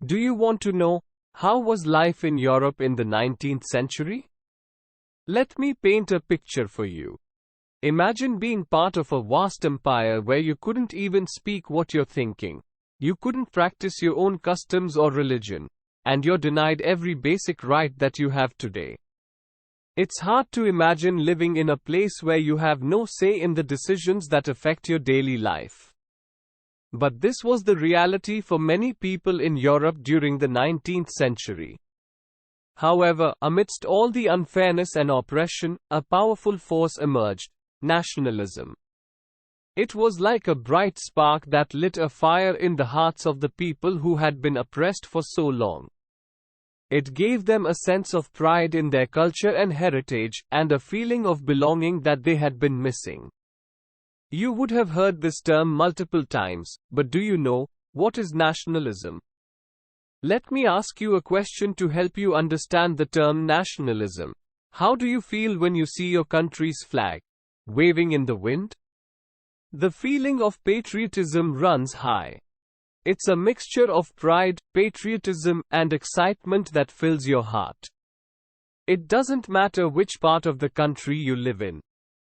Do you want to know how was life in Europe in the 19th century? Let me paint a picture for you. Imagine being part of a vast empire where you couldn't even speak what you're thinking. You couldn't practice your own customs or religion, and you're denied every basic right that you have today. It's hard to imagine living in a place where you have no say in the decisions that affect your daily life. But this was the reality for many people in Europe during the 19th century. However, amidst all the unfairness and oppression, a powerful force emerged: nationalism. It was like a bright spark that lit a fire in the hearts of the people who had been oppressed for so long. It gave them a sense of pride in their culture and heritage, and a feeling of belonging that they had been missing. You would have heard this term multiple times, but do you know what is nationalism? Let me ask you a question to help you understand the term nationalism. How do you feel when you see your country's flag waving in the wind? The feeling of patriotism runs high. It's a mixture of pride, patriotism, and excitement that fills your heart. It doesn't matter which part of the country you live in.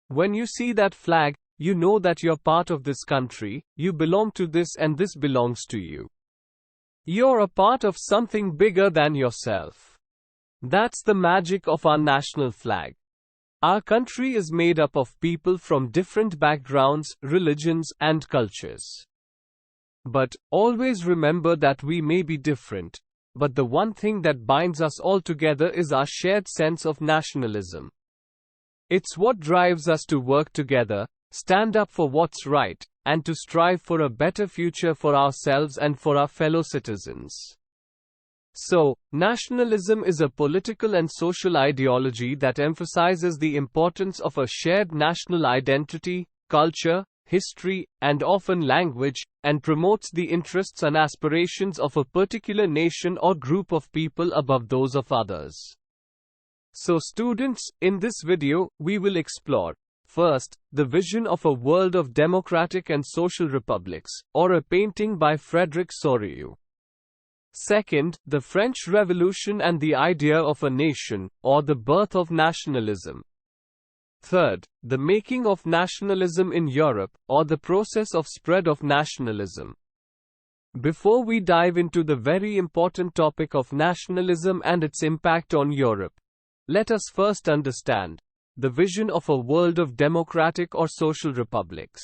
When you see that flag, you know that you're part of this country, you belong to this, and this belongs to you. You're a part of something bigger than yourself. That's the magic of our national flag. Our country is made up of people from different backgrounds, religions, and cultures. But always remember that we may be different, but the one thing that binds us all together is our shared sense of nationalism. It's what drives us to work together, stand up for what's right, and to strive for a better future for ourselves and for our fellow citizens. So, nationalism is a political and social ideology that emphasizes the importance of a shared national identity, culture, history, and often language, and promotes the interests and aspirations of a particular nation or group of people above those of others. So students, in this video, we will explore: first, the vision of a world of democratic and social republics, or a painting by Frédéric Soriot. Second, the French Revolution and the idea of a nation, or the birth of nationalism. Third, the making of nationalism in Europe, or the process of spread of nationalism. Before we dive into the very important topic of nationalism and its impact on Europe, let us first understand the vision of a world of democratic or social republics.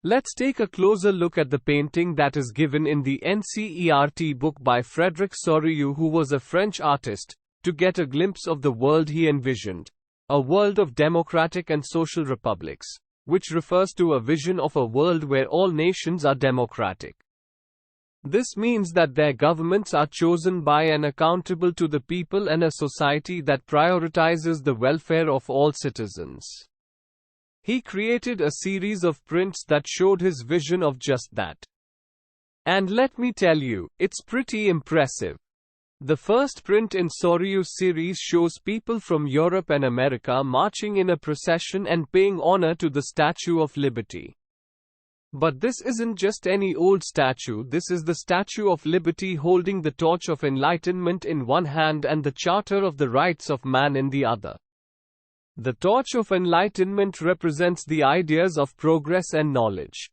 Let's take a closer look at the painting that is given in the NCERT book by Frédéric Soriot, who was a French artist, to get a glimpse of the world he envisioned: a world of democratic and social republics, which refers to a vision of a world where all nations are democratic. This means that their governments are chosen by and accountable to the people, and a society that prioritizes the welfare of all citizens. He created a series of prints that showed his vision of just that. And let me tell you, it's pretty impressive. The first print in Soriot's series shows people from Europe and America marching in a procession and paying honor to the Statue of Liberty. But this isn't just any old statue. This is the Statue of Liberty holding the torch of enlightenment in one hand and the Charter of the Rights of Man in the other. The torch of enlightenment represents the ideas of progress and knowledge.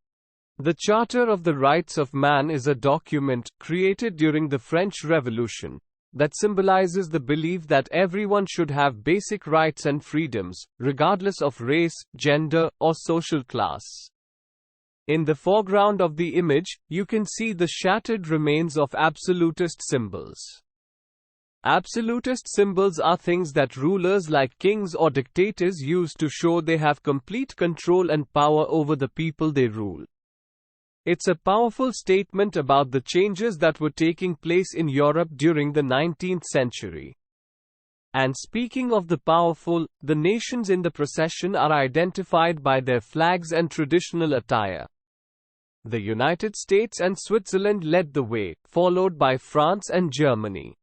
The Charter of the Rights of Man is a document created during the French Revolution that symbolizes the belief that everyone should have basic rights and freedoms, regardless of race, gender, or social class. In the foreground of the image, you can see the shattered remains of absolutist symbols. Absolutist symbols are things that rulers like kings or dictators use to show they have complete control and power over the people they rule. It's a powerful statement about the changes that were taking place in Europe during the 19th century. And speaking of the powerful, the nations in the procession are identified by their flags and traditional attire. The United States and Switzerland led the way, followed by France and Germany.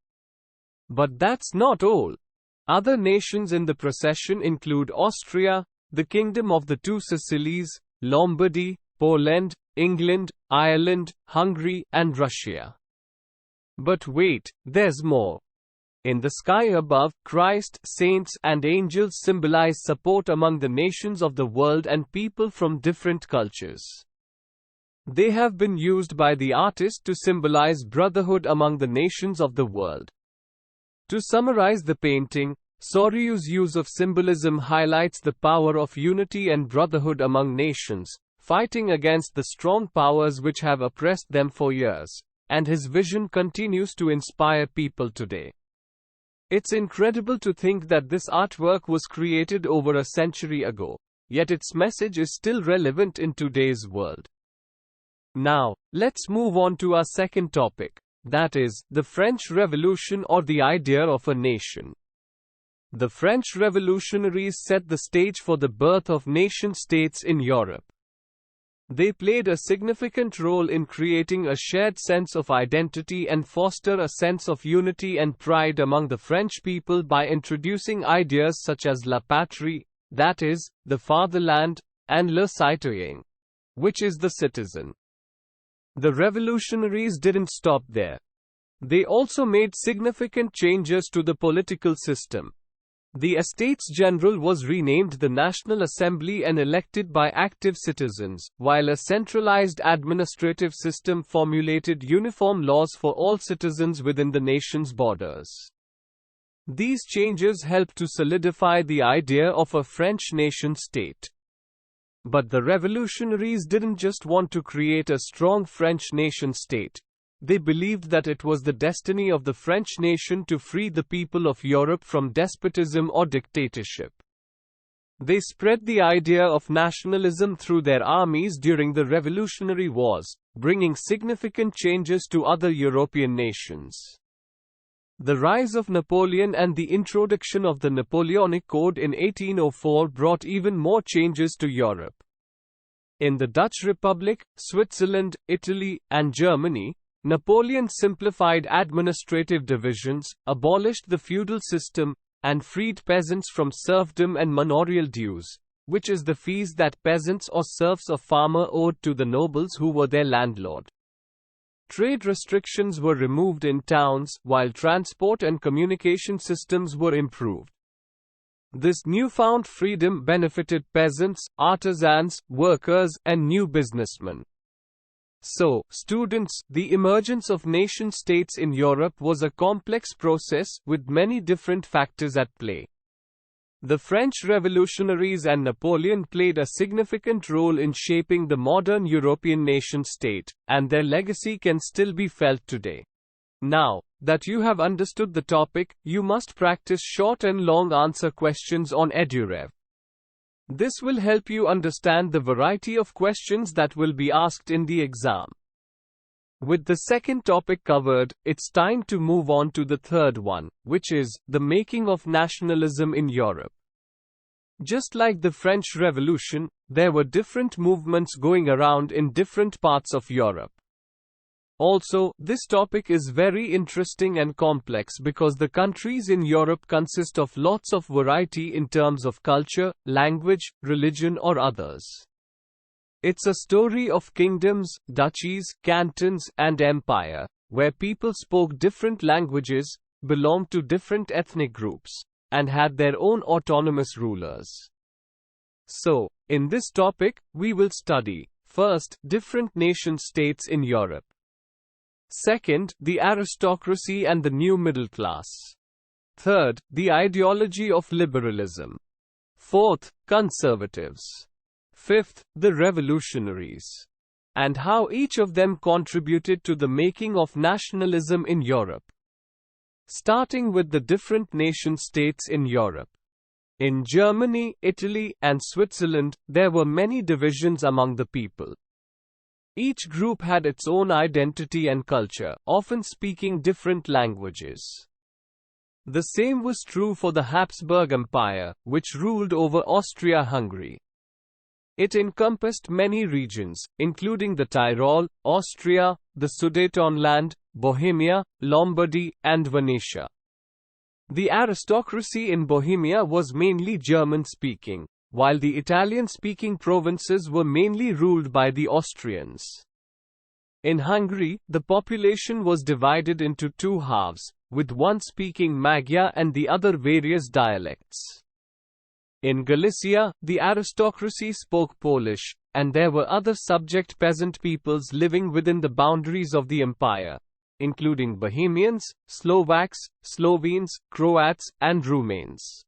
But that's not all. Other nations in the procession include Austria, the Kingdom of the Two Sicilies, Lombardy, Poland, England, Ireland, Hungary, and Russia. But wait, there's more. In the sky above, Christ, saints, and angels symbolize support among the nations of the world and people from different cultures. They have been used by the artist to symbolize brotherhood among the nations of the world. To summarize the painting, Soryu's use of symbolism highlights the power of unity and brotherhood among nations, fighting against the strong powers which have oppressed them for years, and his vision continues to inspire people today. It's incredible to think that this artwork was created over a century ago, yet its message is still relevant in today's world. Now, let's move on to our second topic, that is, the French Revolution or the idea of a nation. The French revolutionaries set the stage for the birth of nation-states in Europe. They played a significant role in creating a shared sense of identity and foster a sense of unity and pride among the French people by introducing ideas such as la patrie, that is, the fatherland, and le citoyen, which is the citizen. The revolutionaries didn't stop there. They also made significant changes to the political system. The Estates General was renamed the National Assembly and elected by active citizens, while a centralized administrative system formulated uniform laws for all citizens within the nation's borders. These changes helped to solidify the idea of a French nation-state. But the revolutionaries didn't just want to create a strong French nation-state. They believed that it was the destiny of the French nation to free the people of Europe from despotism or dictatorship. They spread the idea of nationalism through their armies during the Revolutionary Wars, bringing significant changes to other European nations. The rise of Napoleon and the introduction of the Napoleonic Code in 1804 brought even more changes to Europe. In the Dutch Republic, Switzerland, Italy, and Germany, Napoleon simplified administrative divisions, abolished the feudal system, and freed peasants from serfdom and manorial dues, which is the fees that peasants or serfs of farmer owed to the nobles who were their landlord. Trade restrictions were removed in towns, while transport and communication systems were improved. This newfound freedom benefited peasants, artisans, workers, and new businessmen. So, students, the emergence of nation-states in Europe was a complex process with many different factors at play. The French revolutionaries and Napoleon played a significant role in shaping the modern European nation-state, and their legacy can still be felt today. Now that you have understood the topic, you must practice short and long answer questions on EduRev. This will help you understand the variety of questions that will be asked in the exam. With the second topic covered, it's time to move on to the third one, which is the making of nationalism in Europe. Just like the French Revolution, there were different movements going around in different parts of Europe. Also, this topic is very interesting and complex because the countries in Europe consist of lots of variety in terms of culture, language, religion, or others. It's a story of kingdoms, duchies, cantons, and empire, where people spoke different languages, belonged to different ethnic groups, and had their own autonomous rulers. So, in this topic, we will study, first, different nation-states in Europe. Second, the aristocracy and the new middle class. Third, the ideology of liberalism. Fourth, conservatives. Fifth, the revolutionaries. And how each of them contributed to the making of nationalism in Europe. Starting with the different nation-states in Europe. In Germany, Italy, and Switzerland, there were many divisions among the people. Each group had its own identity and culture, often speaking different languages. The same was true for the Habsburg Empire, which ruled over Austria-Hungary. It encompassed many regions, including the Tyrol, Austria, the Sudetenland, Bohemia, Lombardy, and Venetia. The aristocracy in Bohemia was mainly German-speaking, while the Italian-speaking provinces were mainly ruled by the Austrians. In Hungary, the population was divided into two halves, with one speaking Magyar and the other various dialects. In Galicia, the aristocracy spoke Polish, and there were other subject peasant peoples living within the boundaries of the empire, including Bohemians, Slovaks, Slovenes, Croats, and Rumains.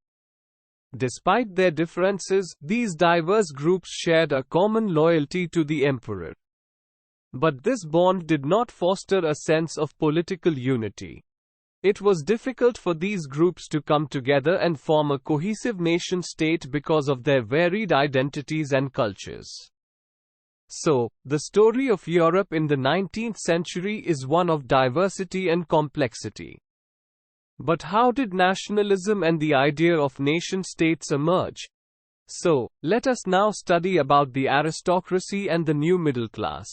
Despite their differences, these diverse groups shared a common loyalty to the emperor. But this bond did not foster a sense of political unity. It was difficult for these groups to come together and form a cohesive nation-state because of their varied identities and cultures. So, the story of Europe in the 19th century is one of diversity and complexity. But how did nationalism and the idea of nation-states emerge? So, let us now study about the aristocracy and the new middle class.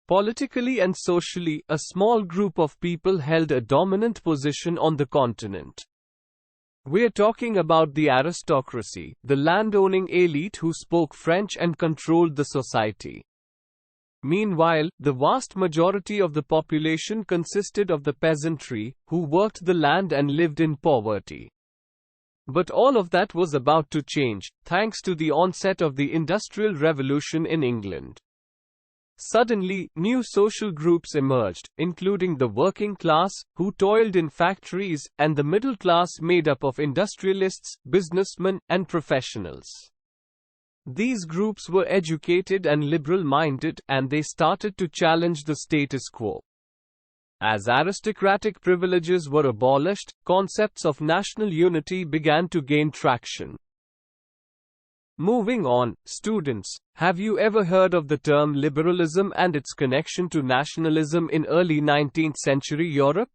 Politically and socially, a small group of people held a dominant position on the continent. We're talking about the aristocracy, the landowning elite who spoke French and controlled the society. Meanwhile, the vast majority of the population consisted of the peasantry, who worked the land and lived in poverty. But all of that was about to change, thanks to the onset of the Industrial Revolution in England. Suddenly, new social groups emerged, including the working class, who toiled in factories, and the middle class made up of industrialists, businessmen, and professionals. These groups were educated and liberal-minded, and they started to challenge the status quo. As aristocratic privileges were abolished, concepts of national unity began to gain traction. Moving on, students, have you ever heard of the term liberalism and its connection to nationalism in early 19th century Europe?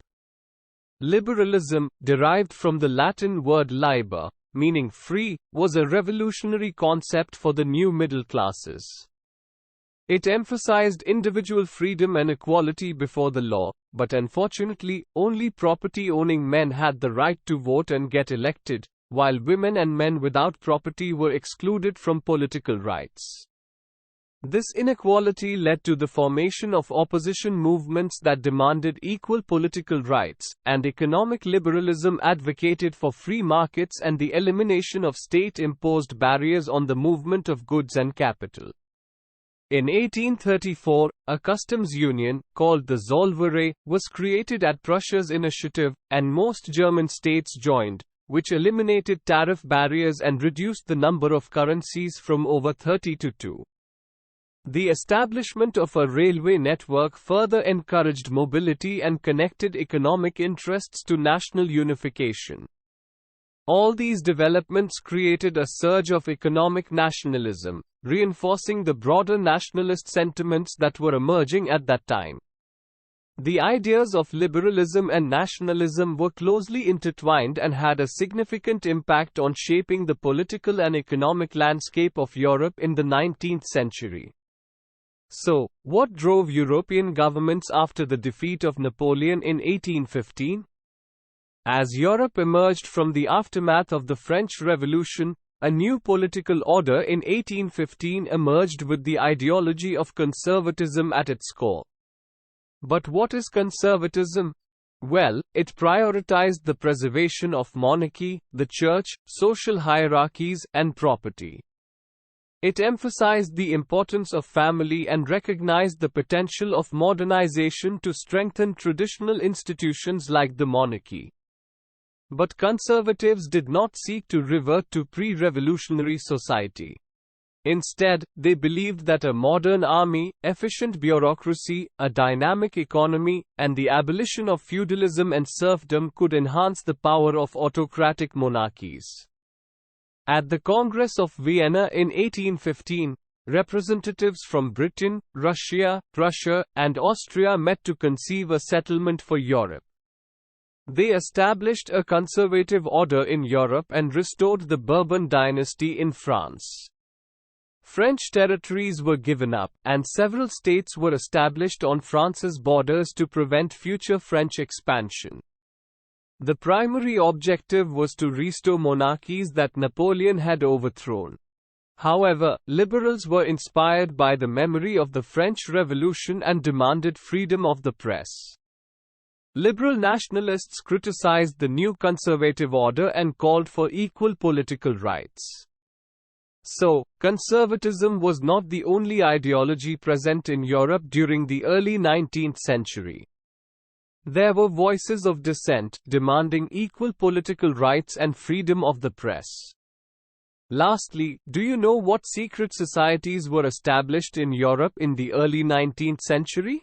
Liberalism, derived from the Latin word liber, meaning free, was a revolutionary concept for the new middle classes. It emphasized individual freedom and equality before the law, but unfortunately, only property-owning men had the right to vote and get elected, while women and men without property were excluded from political rights. This inequality led to the formation of opposition movements that demanded equal political rights, and economic liberalism advocated for free markets and the elimination of state-imposed barriers on the movement of goods and capital. In 1834, a customs union, called the Zollverein, was created at Prussia's initiative, and most German states joined, which eliminated tariff barriers and reduced the number of currencies from over 30 to 2. The establishment of a railway network further encouraged mobility and connected economic interests to national unification. All these developments created a surge of economic nationalism, reinforcing the broader nationalist sentiments that were emerging at that time. The ideas of liberalism and nationalism were closely intertwined and had a significant impact on shaping the political and economic landscape of Europe in the 19th century. So, what drove European governments after the defeat of Napoleon in 1815? As Europe emerged from the aftermath of the French Revolution, a new political order in 1815 emerged with the ideology of conservatism at its core. But what is conservatism? Well, it prioritized the preservation of monarchy, the church, social hierarchies, and property. It emphasized the importance of family and recognized the potential of modernization to strengthen traditional institutions like the monarchy. But conservatives did not seek to revert to pre-revolutionary society. Instead, they believed that a modern army, efficient bureaucracy, a dynamic economy, and the abolition of feudalism and serfdom could enhance the power of autocratic monarchies. At the Congress of Vienna in 1815, representatives from Britain, Russia, Prussia, and Austria met to conceive a settlement for Europe. They established a conservative order in Europe and restored the Bourbon dynasty in France. French territories were given up, and several states were established on France's borders to prevent future French expansion. The primary objective was to restore monarchies that Napoleon had overthrown. However, liberals were inspired by the memory of the French Revolution and demanded freedom of the press. Liberal nationalists criticized the new conservative order and called for equal political rights. So, conservatism was not the only ideology present in Europe during the early 19th century. There were voices of dissent, demanding equal political rights and freedom of the press. Lastly, do you know what secret societies were established in Europe in the early 19th century?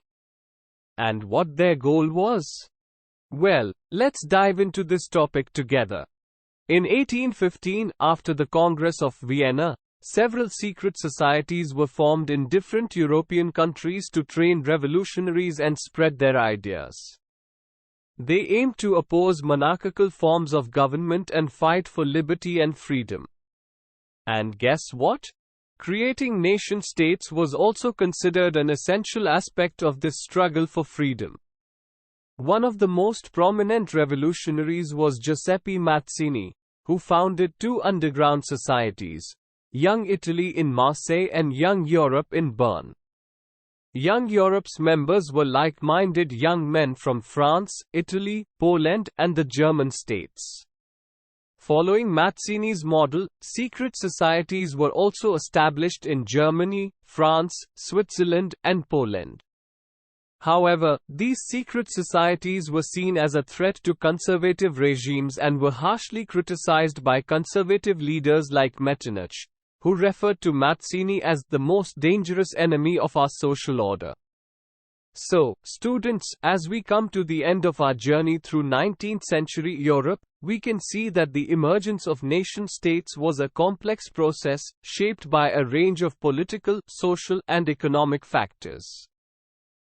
And what their goal was? Well, let's dive into this topic together. In 1815, after the Congress of Vienna, several secret societies were formed in different European countries to train revolutionaries and spread their ideas. They aimed to oppose monarchical forms of government and fight for liberty and freedom. And guess what? Creating nation-states was also considered an essential aspect of this struggle for freedom. One of the most prominent revolutionaries was Giuseppe Mazzini, who founded two underground societies, Young Italy in Marseille and Young Europe in Bern. Young Europe's members were like-minded young men from France, Italy, Poland, and the German states. Following Mazzini's model, secret societies were also established in Germany, France, Switzerland, and Poland. However, these secret societies were seen as a threat to conservative regimes and were harshly criticized by conservative leaders like Metternich, who referred to Mazzini as the most dangerous enemy of our social order. So, students, as we come to the end of our journey through 19th century Europe, we can see that the emergence of nation-states was a complex process, shaped by a range of political, social, and economic factors.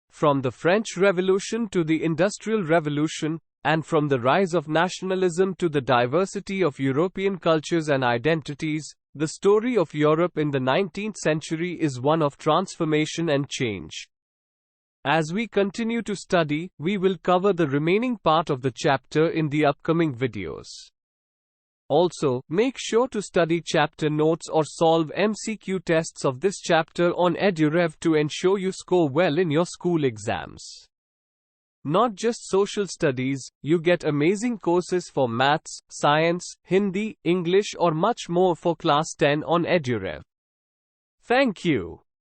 From the French Revolution to the Industrial Revolution, and from the rise of nationalism to the diversity of European cultures and identities, the story of Europe in the 19th century is one of transformation and change. As we continue to study, we will cover the remaining part of the chapter in the upcoming videos. Also, make sure to study chapter notes or solve MCQ tests of this chapter on EduRev to ensure you score well in your school exams. Not just social studies, you get amazing courses for maths, science, Hindi, English, or much more for class 10 on EduRev. Thank you.